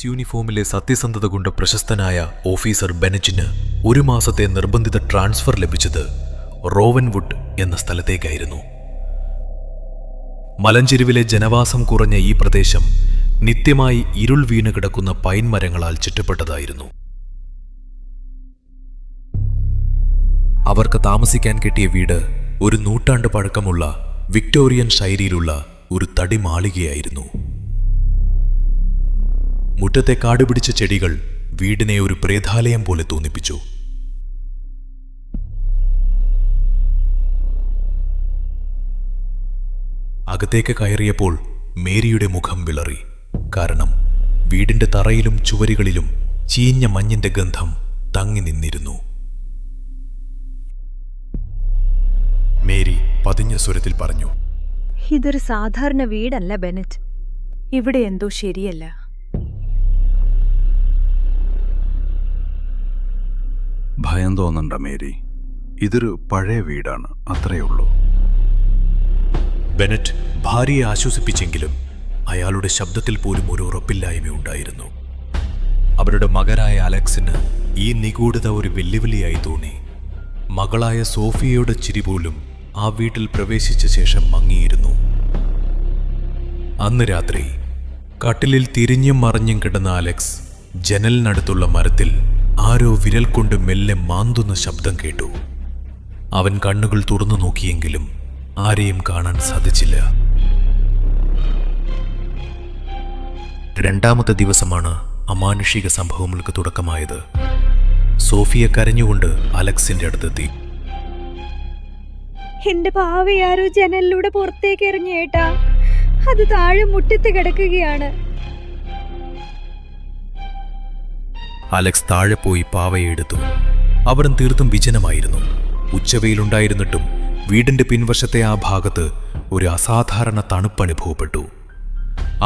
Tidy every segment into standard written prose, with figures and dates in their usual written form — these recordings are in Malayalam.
പോലീസ് യൂണിഫോമിലെ സത്യസന്ധത കൊണ്ട് പ്രശസ്തനായ ഓഫീസർ ബെനറ്റിന് 1 മാസത്തെ നിർബന്ധിത ട്രാൻസ്ഫർ ലഭിച്ചത് റോവൻവുഡ് എന്ന സ്ഥലത്തേക്കായിരുന്നു. മലഞ്ചെരുവിലെ ജനവാസം കുറഞ്ഞ ഈ പ്രദേശം നിത്യമായി ഇരുൾ വീണ് കിടക്കുന്ന പൈൻ മരങ്ങളാൽ ചുറ്റപ്പെട്ടതായിരുന്നു. അവർക്ക് താമസിക്കാൻ കിട്ടിയ വീട് ഒരു നൂറ്റാണ്ട് പഴക്കമുള്ള വിക്ടോറിയൻ ശൈലിയിലുള്ള ഒരു തടി മാളികയായിരുന്നു. മുറ്റത്തെ കാടുപിടിച്ച ചെടികൾ വീടിനെ ഒരു പ്രേതാലയം പോലെ തോന്നിപ്പിച്ചു. അകത്തേക്ക് കയറിയപ്പോൾ മേരിയുടെ മുഖം വിളറി. കാരണം വീടിന്റെ തറയിലും ചുവരുകളിലും ചീഞ്ഞ മഞ്ഞിന്റെ ഗന്ധം തങ്ങി നിന്നിരുന്നു. മേരി പതിഞ്ഞ സ്വരത്തിൽ പറഞ്ഞു, ഇതൊരു സാധാരണ വീടല്ല ബെനറ്റ്. ഇവിടെ എന്തോ ശരിയല്ല. ഭയം തോന്നണ്ട മേരി, ഇതൊരു പഴയ വീടാണ്, അത്രയുള്ളൂ. ബെനറ്റ് ഭാര്യയെ ആശ്വസിപ്പിച്ചെങ്കിലും അയാളുടെ ശബ്ദത്തിൽ പോലും ഒരു ഉറപ്പില്ലായ്മയുണ്ടായിരുന്നു. അവരുടെ മകനായ അലക്സിന് ഈ നിഗൂഢത ഒരു വെല്ലുവിളിയായി തോന്നി. മകളായ സോഫിയയുടെ ചിരി പോലും ആ വീട്ടിൽ പ്രവേശിച്ച ശേഷം മങ്ങിയിരുന്നു. അന്ന് രാത്രി കട്ടിലിൽ തിരിഞ്ഞും മറിഞ്ഞും കിടന്ന അലക്സ് ജനലിനടുത്തുള്ള മരത്തിൽ ആരോ വിരൽ കൊണ്ട് മെല്ലെ മാന്തുന്ന ശബ്ദം കേട്ടു. അവൻ കണ്ണുകൾ തുറന്നു നോക്കിയെങ്കിലും ആരെയും കാണാൻ സാധിച്ചില്ല. രണ്ടാമത്തെ ദിവസമാണ് അമാനുഷിക സംഭവങ്ങൾക്ക് തുടക്കമായത്. സോഫിയ കരഞ്ഞുകൊണ്ട് അലക്സിന്റെ അടുത്തെത്തി. എന്റെ പാവയാരോ ജനലിലൂടെ പുറത്തേക്ക് എറിഞ്ഞു ഏട്ടാ. അത് താഴെ മുറ്റത്ത് കിടക്കുകയാണ്. അലക്സ് താഴെ പോയി പാവയെ എടുത്തു. അവിടം തീർത്തും വിജനമായിരുന്നു. ഉച്ചവെയിലുണ്ടായിരുന്നിട്ടും വീടിന്റെ പിൻവശത്തെ ആ ഭാഗത്ത് ഒരു അസാധാരണ തണുപ്പ് അനുഭവപ്പെട്ടു.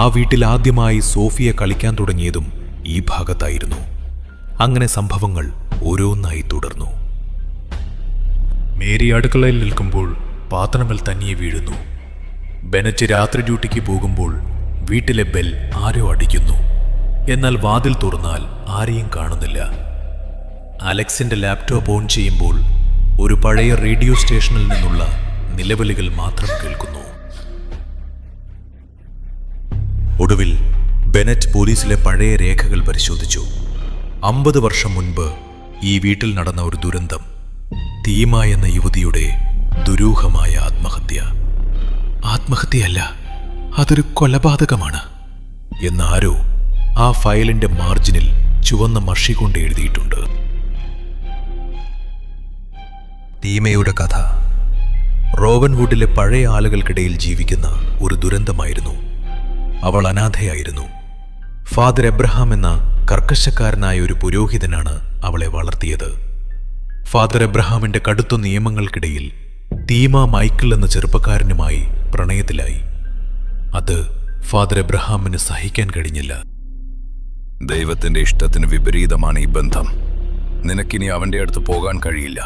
ആ വീട്ടിൽ ആദ്യമായി സോഫിയ കളിക്കാൻ തുടങ്ങിയതും ഈ ഭാഗത്തായിരുന്നു. അങ്ങനെ സംഭവങ്ങൾ ഓരോന്നായി തുടർന്നു. മേരി അടുക്കളയിൽ നിൽക്കുമ്പോൾ പാത്രങ്ങൾ തനിയെ വീഴുന്നു. ബെനറ്റ് രാത്രി ഡ്യൂട്ടിക്ക് പോകുമ്പോൾ വീട്ടിലെ ബെൽ ആരോ അടിക്കുന്നു. എന്നാൽ വാതിൽ തുറന്നാൽ ആരെയും കാണുന്നില്ല. അലക്സിന്റെ ലാപ്ടോപ്പ് ഓൺ ചെയ്യുമ്പോൾ ഒരു പഴയ റേഡിയോ സ്റ്റേഷനിൽ നിന്നുള്ള നിലവിളികൾ മാത്രം കേൾക്കുന്നു. ഒടുവിൽ ബെനറ്റ് പോലീസിലെ പഴയ രേഖകൾ പരിശോധിച്ചു. 50 വർഷം മുൻപ് ഈ വീട്ടിൽ നടന്ന ഒരു ദുരന്തം, തീമ എന്ന യുവതിയുടെ ദുരൂഹമായ ആത്മഹത്യ. ആത്മഹത്യയല്ല, അതൊരു കൊലപാതകമാണ് എന്നാരോ ആ ഫയലിന്റെ മാർജിനിൽ ചുവന്ന മഷി കൊണ്ട് എഴുതിയിട്ടുണ്ട്. തീമയുടെ കഥ റോവൻവുഡിലെ പഴയ ആളുകൾക്കിടയിൽ ജീവിക്കുന്ന ഒരു ദുരന്തമായിരുന്നു. അവൾ അനാഥയായിരുന്നു. ഫാദർ എബ്രഹാം എന്ന കർക്കശക്കാരനായ ഒരു പുരോഹിതനാണ് അവളെ വളർത്തിയത്. ഫാദർ എബ്രഹാമിന്റെ കടുത്ത നിയമങ്ങൾക്കിടയിൽ തീമ മൈക്കിൾ എന്ന ചെറുപ്പക്കാരനുമായി പ്രണയത്തിലായി. അത് ഫാദർ എബ്രഹാമിന് സഹിക്കാൻ കഴിഞ്ഞില്ല. ദൈവത്തിന്റെ ഇഷ്ടത്തിന് വിപരീതമാണ് ഈ ബന്ധം. നിനക്കിനി അവന്റെ അടുത്ത് പോകാൻ കഴിയില്ല.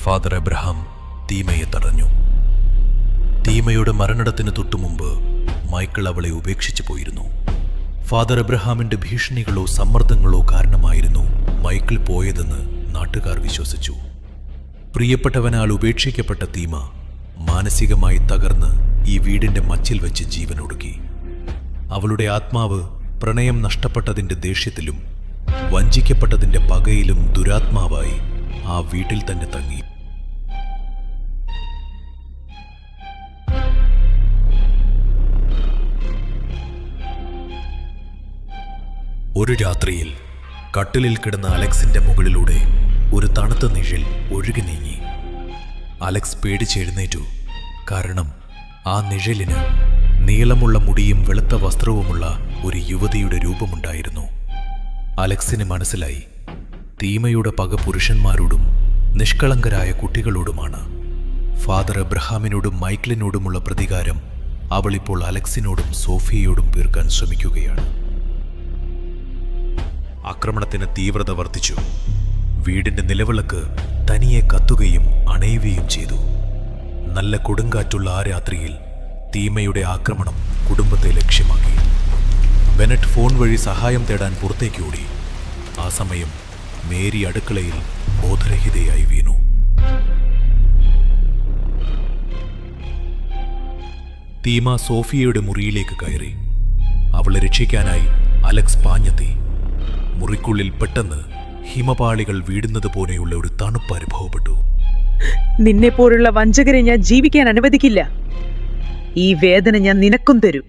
ഫാദർ എബ്രഹാം തീമയെ തടഞ്ഞു. തീമയുടെ മരണത്തിന് തൊട്ടുമുമ്പ് മൈക്കിൾ അവളെ ഉപേക്ഷിച്ചു പോയിരുന്നു. ഫാദർ എബ്രഹാമിന്റെ ഭീഷണികളോ സമ്മർദ്ദങ്ങളോ കാരണമായിരുന്നു മൈക്കിൾ പോയതെന്ന് നാട്ടുകാർ വിശ്വസിച്ചു. പ്രിയപ്പെട്ടവനാൽ ഉപേക്ഷിക്കപ്പെട്ട തീമ മാനസികമായി തകർന്ന് ഈ വീടിന്റെ മച്ചിൽ വെച്ച് ജീവനൊടുക്കി. അവളുടെ ആത്മാവ് പ്രണയം നഷ്ടപ്പെട്ടതിന്റെ ദേഷ്യത്തിലും വഞ്ചിക്കപ്പെട്ടതിന്റെ പകയിലും ദുരാത്മാവായി ആ വീട്ടിൽ തന്നെ തങ്ങി. ഒരു രാത്രിയിൽ കട്ടിലിൽ കിടന്ന അലക്സിന്റെ മുകളിലൂടെ ഒരു തണുത്ത നിഴൽ ഒഴുകി നീങ്ങി. അലക്സ് പേടിച്ചെഴുന്നേറ്റു. കാരണം ആ നിഴലിന് നീളമുള്ള മുടിയും വെളുത്ത വസ്ത്രവുമുള്ള ഒരു യുവതിയുടെ രൂപമുണ്ടായിരുന്നു. അലക്സിന് മനസ്സിലായി, തീമയുടെ പക പുരുഷന്മാരോടും നിഷ്കളങ്കരായ കുട്ടികളോടുമാണ്. ഫാദർ എബ്രഹാമിനോടും മൈക്കിളിനോടുമുള്ള പ്രതികാരം അവളിപ്പോൾ അലക്സിനോടും സോഫിയയോടും തീർക്കാൻ ശ്രമിക്കുകയാണ്. ആക്രമണത്തിന് തീവ്രത വർദ്ധിച്ചു. വീടിന്റെ നിലവിളക്ക് തനിയെ കത്തുകയും അണയുകയും ചെയ്തു. നല്ല കൊടുങ്കാറ്റുള്ള ആ രാത്രിയിൽ തീമയുടെ ആക്രമണം കുടുംബത്തെ ലക്ഷ്യമാക്കി. ബെനറ്റ് ഫോൺ വഴി സഹായം തേടാൻ പുറത്തേക്ക് ഓടി. ആ സമയം മേരി അടുക്കളയിൽ ബോധരഹിതയായി വീണു. തീമ സോഫിയയുടെ മുറിയിലേക്ക് കയറി. അവളെ രക്ഷിക്കാനായി അലക്സ് പാഞ്ഞെത്തി. മുറിക്കുള്ളിൽ പെട്ടെന്ന് ഹിമപാളികൾ വീടുന്നത് പോലെയുള്ള ഒരു തണുപ്പ് അനുഭവപ്പെട്ടു. നിന്നെപ്പോലുള്ള വഞ്ചകരെ ഞാൻ ജീവിക്കാൻ അനുവദിക്കില്ല. ഈ വേദന ഞാൻ നിനക്കും തരും.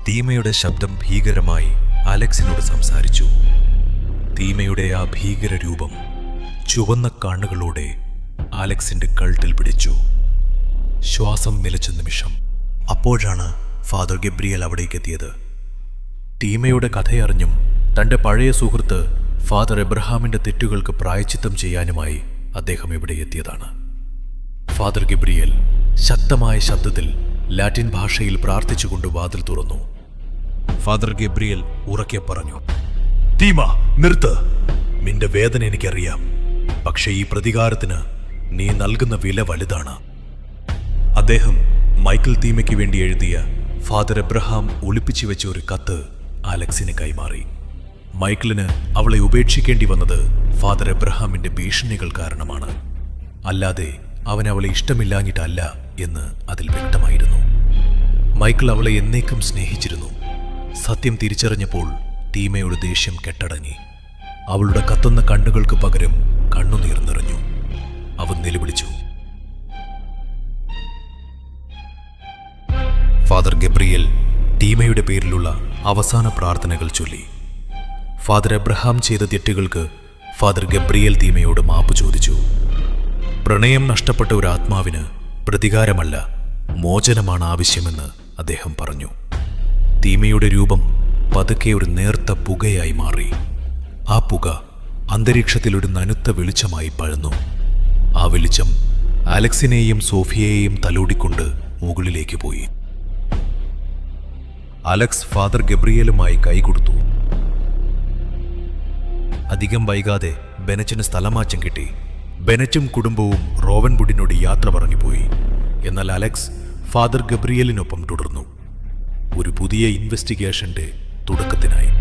തീമയുടെ ശബ്ദം ഭീകരമായി അലക്സിനോട് സംസാരിച്ചു. തീമയുടെ ആ ഭീകര രൂപം ചുവന്ന കണ്ണുകളോടെ അലക്സിന്റെ കഴുത്തിൽ പിടിച്ചു. ശ്വാസം നിലച്ച നിമിഷം അപ്പോഴാണ് ഫാദർ ഗബ്രിയേൽ അവിടേക്ക് എത്തിയത്. തീമയുടെ കഥയറിഞ്ഞും തന്റെ പഴയ സുഹൃത്ത് ഫാദർ എബ്രഹാമിന്റെ തെറ്റുകൾക്ക് പ്രായശ്ചിത്തം ചെയ്യാനുമായി അദ്ദേഹം ഇവിടെ എത്തിയതാണ്. ഫാദർ ഗബ്രിയേൽ ശക്തമായ ശബ്ദത്തിൽ ലാറ്റിൻ ഭാഷയിൽ പ്രാർത്ഥിച്ചുകൊണ്ട് വാതിൽ തുറന്നു. ഫാദർ ഗബ്രിയേൽ ഉറക്കെ പറഞ്ഞു, തീമ, നിർത്ത്. നിന്റെ വേദന എനിക്കറിയാം. പക്ഷേ ഈ പ്രതികാരത്തിന് നീ നൽകുന്ന വില വലുതാണ്. അദ്ദേഹം മൈക്കിൾ തീമയ്ക്ക് വേണ്ടി എഴുതിയ ഫാദർ എബ്രഹാം ഒളിപ്പിച്ചു വെച്ച ഒരു കത്ത് അലക്സിന് കൈമാറി. മൈക്കിളിന് അവളെ ഉപേക്ഷിക്കേണ്ടി വന്നത് ഫാദർ എബ്രഹാമിന്റെ ഭീഷണികൾ കാരണമാണ്, അല്ലാതെ അവൻ അവളെ ഇഷ്ടമില്ലാഞ്ഞിട്ടല്ല എന്ന് അതിൽ വ്യക്തമായിരുന്നു. മൈക്കിൾ അവളെ എന്നേക്കും സ്നേഹിച്ചിരുന്നു. സത്യം തിരിച്ചറിഞ്ഞപ്പോൾ തീമയുടെ ദേഷ്യം കെട്ടടങ്ങി. അവളുടെ കത്തുന്ന കണ്ണുകൾക്ക് പകരം കണ്ണുനീർ നിറഞ്ഞു. അവൻ നിലവിളിച്ചു. ഫാദർ ഗബ്രിയേൽ തീമയുടെ പേരിലുള്ള അവസാന പ്രാർത്ഥനകൾ ചൊല്ലി. ഫാദർ എബ്രഹാം ചെയ്ത തെറ്റുകൾക്ക് ഫാദർ ഗബ്രിയേൽ തീമയോട് മാപ്പ് ചോദിച്ചു. പ്രണയം നഷ്ടപ്പെട്ട ഒരു ആത്മാവിന് പ്രതികാരമല്ല, മോചനമാണ് ആവശ്യമെന്ന് അദ്ദേഹം പറഞ്ഞു. തീമയുടെ രൂപം പതുക്കെ ഒരു നേർത്ത പുകയായി മാറി. ആ പുക അന്തരീക്ഷത്തിൽ ഒരു നനുത്ത വെളിച്ചമായി പഴന്നു. ആ വെളിച്ചം അലക്സിനെയും സോഫിയയെയും തലോടിക്കൊണ്ട് മുകളിലേക്ക് പോയി. അലക്സ് ഫാദർ ഗബ്രിയേലുമായി കൈകൊടുത്തു. അധികം വൈകാതെ ബെനറ്റിന് സ്ഥലമാറ്റം കിട്ടി. ബെനറ്റും കുടുംബവും റോവൻവുഡിനോട് യാത്ര പറഞ്ഞുപോയി. എന്നാൽ അലക്സ് ഫാദർ ഗബ്രിയേലിനൊപ്പം തുടർന്നു, ഒരു പുതിയ ഇൻവെസ്റ്റിഗേഷന്റെ തുടക്കത്തിനായി.